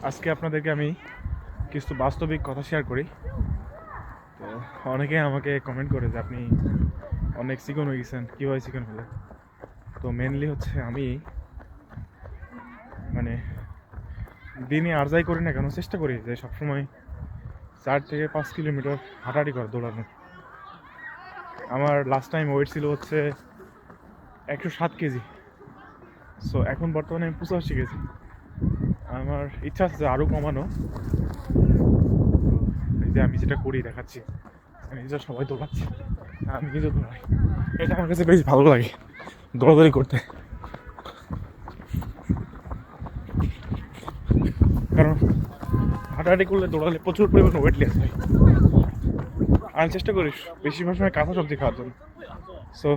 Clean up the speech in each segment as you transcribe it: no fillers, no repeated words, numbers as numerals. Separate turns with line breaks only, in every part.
আজকে আপনাদেরকে আমি কিছু বাস্তবিক কথা শেয়ার করি। তো অনেকে আমাকে কমেন্ট করে যে আপনি অনেক চিকন হয়ে গেছেন, কীভাবে চিকন হলে। তো মেনলি হচ্ছে আমি মানে দিনে আর যাই করি না কেন চেষ্টা করি যে সবসময় 4 থেকে 5 কিলোমিটার হাঁটাহাঁটি করা, দৌড়ানো। আমার লাস্ট টাইম ওয়েট ছিল হচ্ছে 107 কেজি। সো এখন বর্তমানে আমি 85 কেজি। আমার ইচ্ছা আছে যে আরও কমানো। এই যে আমি যেটা করি দেখাচ্ছি, আমি নিজে সবাই দৌড়াচ্ছি, আমি নিজে দৌড়াই। এটা আমার কাছে বেশ ভালো লাগে দৌড়াদৌড়ি করতে, কারণ হাঁটাহাঁটি করলে দৌড়ালে প্রচুর পরিমাণে ওয়েট লস হয়। আমি চেষ্টা করি বেশিরভাগ সময় কাঁচা সবজি খাওয়ার জন্য। সো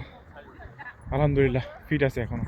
আলহামদুলিল্লাহ ফিট আছে এখনো।